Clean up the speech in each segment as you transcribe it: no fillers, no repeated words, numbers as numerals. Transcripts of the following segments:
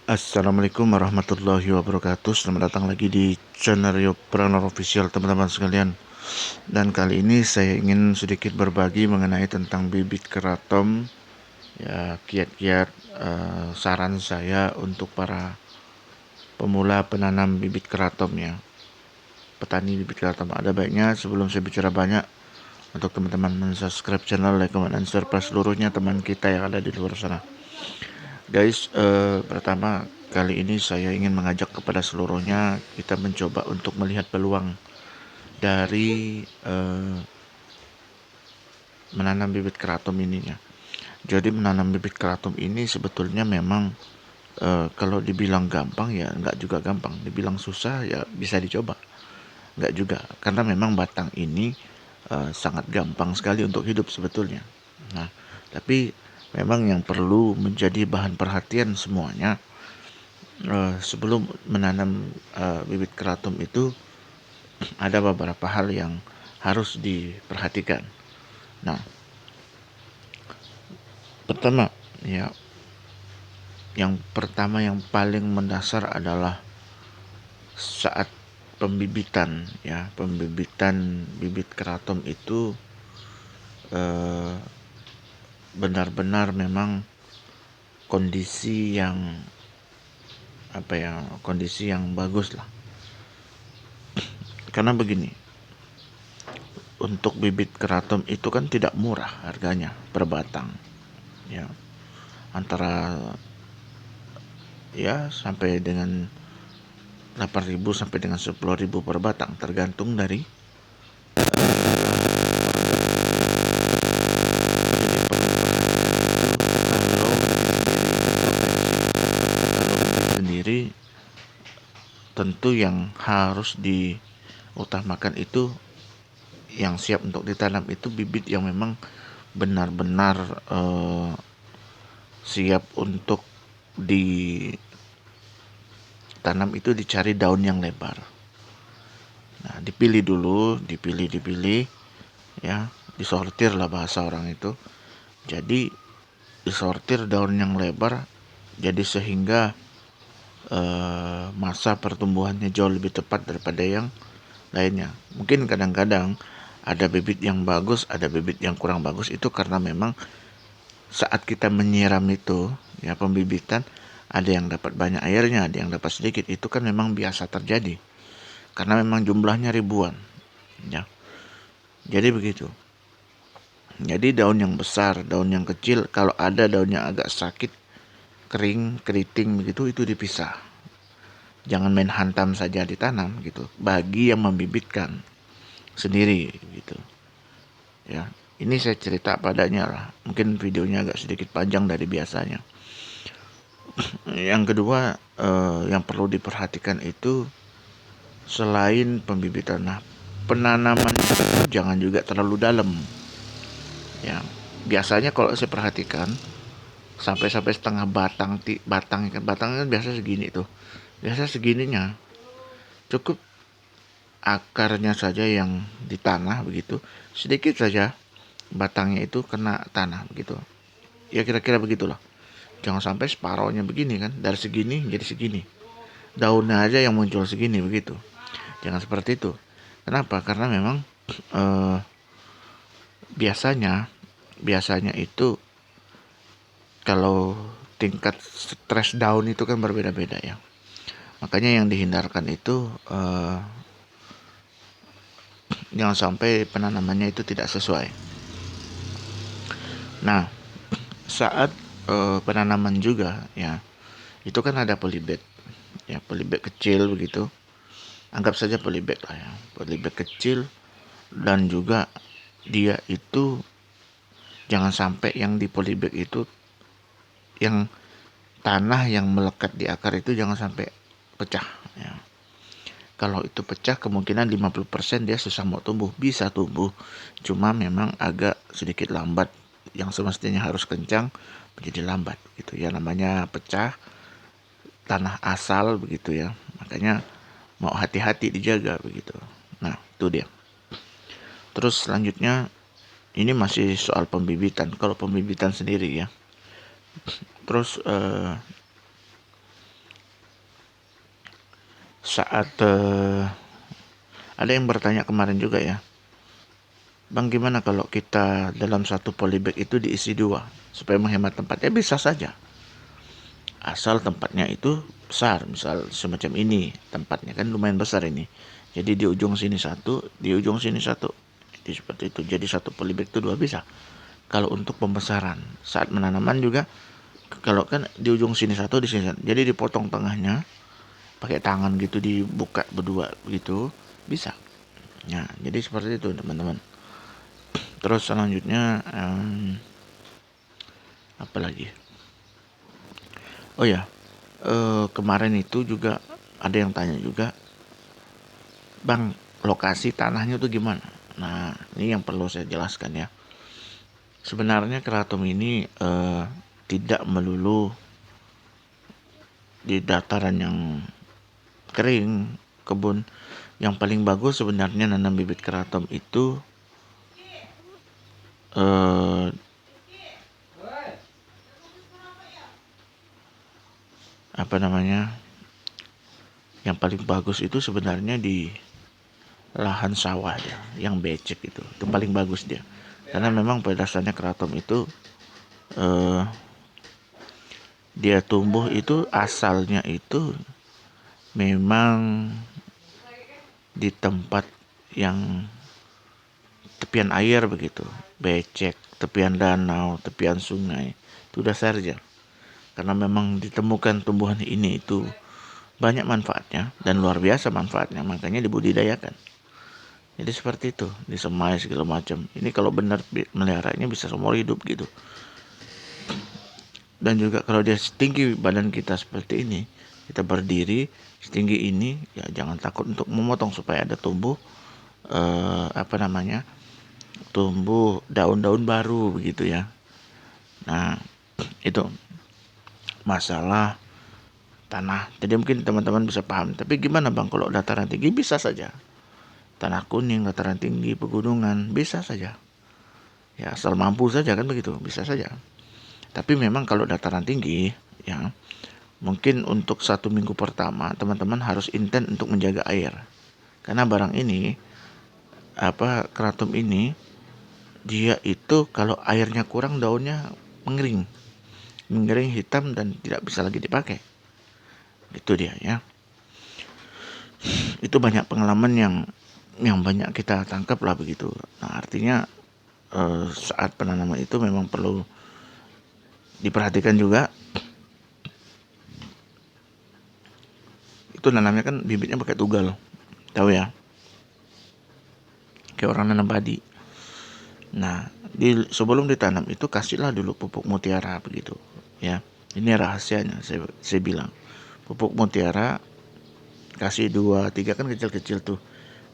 Assalamualaikum warahmatullahi wabarakatuh. Selamat datang lagi di channel Yopreneur Official, teman-teman sekalian. Dan kali ini saya ingin sedikit berbagi mengenai tentang bibit keraton, ya, kiat-kiat saran saya untuk para pemula penanam bibit keraton, ya, petani bibit keraton. Ada baiknya sebelum saya bicara banyak, untuk teman-teman mensubscribe channel, like, comment, dan share ke seluruhnya teman kita yang ada di luar sana. Guys, pertama kali ini saya ingin mengajak kepada seluruhnya kita mencoba untuk melihat peluang dari menanam bibit keraton ininya. Jadi menanam bibit keraton ini sebetulnya memang kalau dibilang gampang ya nggak juga gampang, dibilang susah ya bisa dicoba nggak juga, karena memang batang ini sangat gampang sekali untuk hidup sebetulnya. Nah, tapi memang yang perlu menjadi bahan perhatian semuanya, sebelum menanam bibit keraton itu ada beberapa hal yang harus diperhatikan. Nah, pertama, ya, yang pertama yang paling mendasar adalah saat pembibitan, ya, pembibitan bibit keraton itu eh, benar-benar memang kondisi yang kondisi yang bagus lah. Karena begini, untuk bibit keraton itu kan tidak murah harganya per batang, ya, antara ya sampai dengan 8.000 sampai dengan 10.000 per batang, tergantung dari jadi perlu diperhatikan itu kalau bibit sendiri tentu yang harus diutamakan itu yang siap untuk ditanam itu bibit yang memang benar-benar siap untuk ditanam, itu dicari daun yang lebar. Nah, dipilih dulu, dipilih, ya, disortir lah bahasa orang itu. Jadi disortir daun yang lebar, jadi sehingga masa pertumbuhannya jauh lebih tepat daripada yang lainnya. Mungkin kadang-kadang ada bibit yang bagus, ada bibit yang kurang bagus, itu karena memang saat kita menyiram itu, ya, pembibitan, ada yang dapat banyak airnya, ada yang dapat sedikit. Itu kan memang biasa terjadi karena memang jumlahnya ribuan, ya. Jadi begitu. Jadi daun yang besar, daun yang kecil, kalau ada daunnya agak sakit, kering, keriting begitu, itu dipisah. Jangan main hantam saja ditanam gitu. Bagi yang membibitkan sendiri gitu. Ya, ini saya cerita padanya lah. Mungkin videonya agak sedikit panjang dari biasanya. Yang kedua, yang perlu diperhatikan itu selain pembibitan, nah, penanaman itu jangan juga terlalu dalam. Ya, biasanya kalau saya perhatikan sampai setengah batang, batang kan biasa segini tuh, biasa segininya, cukup akarnya saja yang di tanah begitu, sedikit saja batangnya itu kena tanah begitu, ya, kira-kira begitulah. Jangan sampai separohnya begini kan, dari segini jadi segini, daunnya aja yang muncul segini begitu. Jangan seperti itu. Kenapa? Karena memang eh, biasanya itu kalau tingkat stress down itu kan berbeda-beda, ya. Makanya yang dihindarkan itu jangan sampai penanamannya itu tidak sesuai. Nah, saat penanaman juga, ya, itu kan ada polybag, ya, polybag kecil begitu. Anggap saja polybag lah, ya, polybag kecil. Dan juga dia itu jangan sampai yang di polybag itu, yang tanah yang melekat di akar itu jangan sampai pecah, ya. Kalau itu pecah kemungkinan 50% dia susah mau tumbuh. Bisa tumbuh, cuma memang agak sedikit lambat. Yang semestinya harus kencang menjadi lambat gitu, ya, namanya pecah tanah asal begitu, ya. Makanya mau hati-hati dijaga begitu. Nah, itu dia. Terus selanjutnya ini masih soal pembibitan. Kalau pembibitan sendiri, ya. Terus saat ada yang bertanya kemarin juga ya, Bang, gimana kalau kita dalam satu polybag itu diisi 2 supaya menghemat tempat? Ya bisa saja, asal tempatnya itu besar. Misal semacam ini, tempatnya kan lumayan besar ini, jadi di ujung sini satu, di ujung sini satu, jadi seperti itu. Jadi satu polybag itu 2 bisa. Kalau untuk pembesaran saat menanaman juga, kalau kan di ujung sini satu, di sini satu, jadi dipotong tengahnya pakai tangan gitu, dibuka berdua gitu, bisa. Nah, jadi seperti itu teman-teman. Terus selanjutnya apa lagi? Oh ya, kemarin itu juga ada yang tanya juga, Bang, lokasi tanahnya tuh gimana? Nah, ini yang perlu saya jelaskan ya. Sebenarnya keraton ini tidak melulu di dataran yang kering, kebun. Yang paling bagus sebenarnya nanam bibit keraton itu apa namanya? Yang paling bagus itu sebenarnya di lahan sawah ya, yang becek itu paling bagus dia. Karena memang pada dasarnya keraton itu dia tumbuh itu asalnya itu memang di tempat yang tepian air begitu, becek, tepian danau, tepian sungai, itu dasar saja. Karena memang ditemukan tumbuhan ini itu banyak manfaatnya dan luar biasa manfaatnya, makanya dibudidayakan. Jadi seperti itu, disemai segala macam. Ini kalau benar meliharanya bisa seumur hidup gitu. Dan juga kalau dia setinggi badan kita seperti ini, kita berdiri setinggi ini, ya jangan takut untuk memotong supaya ada tumbuh tumbuh daun-daun baru begitu ya. Nah, itu masalah tanah. Jadi mungkin teman-teman bisa paham. Tapi gimana Bang kalau dataran tinggi? Bisa saja. Tanah kuning, dataran tinggi, pegunungan, bisa saja. Ya asal mampu saja kan begitu, bisa saja. Tapi memang kalau dataran tinggi, ya mungkin untuk 1 minggu pertama teman-teman harus intent untuk menjaga air. Karena barang ini, keraton ini, dia itu kalau airnya kurang daunnya mengering hitam dan tidak bisa lagi dipakai. Itu dia ya. Itu banyak pengalaman yang banyak kita tangkap lah begitu. Nah artinya saat penanaman itu memang perlu diperhatikan juga. Itu nanamnya kan bibitnya pakai tugal, tahu ya, kayak orang nanam padi. Nah sebelum ditanam itu kasihlah dulu pupuk mutiara begitu ya. Ini rahasianya, saya bilang pupuk mutiara kasih 2-3, kan kecil-kecil tuh,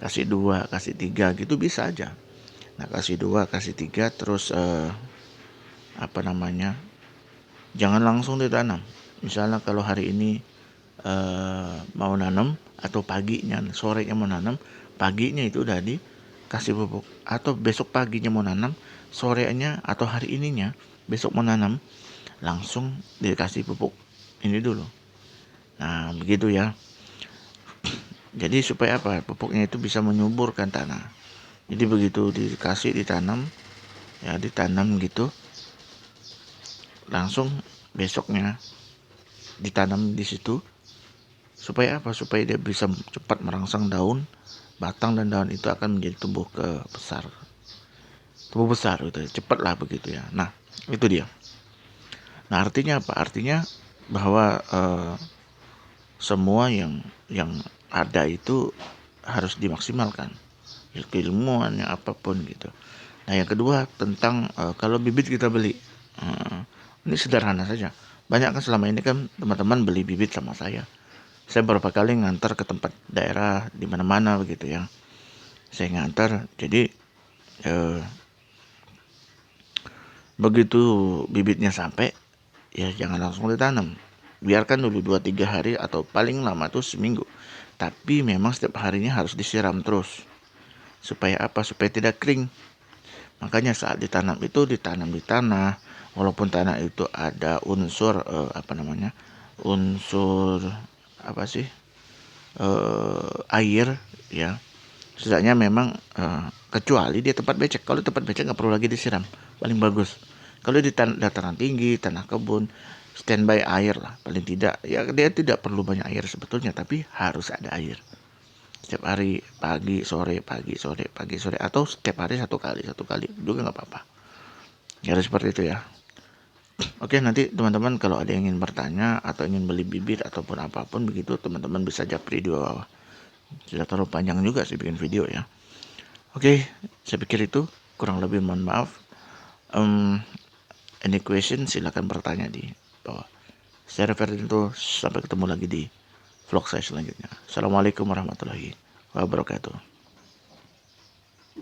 kasih 2, kasih 3 gitu bisa aja. Nah kasih 2, kasih 3, terus jangan langsung ditanam. Misalnya kalau hari ini mau nanam, atau paginya, sorenya mau nanam, paginya itu udah dikasih pupuk. Atau besok paginya mau nanam, sorenya atau hari ininya besok mau nanam, langsung dikasih pupuk ini dulu. Nah begitu ya. Jadi supaya apa? Pupuknya itu bisa menyuburkan tanah. Jadi begitu dikasih, ditanam gitu, langsung besoknya ditanam di situ. Supaya apa? Supaya dia bisa cepat merangsang daun, batang dan daun itu akan menjadi tumbuh besar gitu, cepat lah begitu ya. Nah itu dia. Nah artinya apa? Artinya bahwa semua yang ada itu harus dimaksimalkan, keilmuannya apapun gitu. Nah yang kedua tentang kalau bibit kita beli, ini sederhana saja. Banyak kan selama ini kan teman-teman beli bibit sama saya beberapa kali ngantar ke tempat daerah di mana-mana begitu ya. Saya ngantar, jadi begitu bibitnya sampai, ya jangan langsung ditanam. Biarkan dulu 2-3 hari atau paling lama tuh seminggu. Tapi memang setiap harinya harus disiram terus. Supaya apa? Supaya tidak kering. Makanya saat ditanam itu ditanam di tanah, walaupun tanah itu ada unsur unsur apa sih? air ya, setidaknya memang kecuali dia tempat becek. Kalau tempat becek nggak perlu lagi disiram, paling bagus. Kalau di dataran tinggi, tanah kebun, standby air lah paling tidak. Ya dia tidak perlu banyak air sebetulnya, tapi harus ada air setiap hari, pagi sore, atau setiap hari satu kali juga nggak apa-apa. Ya seperti itu ya. Oke, nanti teman-teman kalau ada yang ingin bertanya atau ingin beli bibit ataupun apapun begitu, teman-teman bisa japri di bawah. Sudah terlalu panjang juga sih bikin video ya. Oke, saya pikir itu, kurang lebih mohon maaf. Any question silakan bertanya di bawah. Saya Ferdinando, sampai ketemu lagi di vlog saya selanjutnya. Assalamualaikum warahmatullahi wabarakatuh.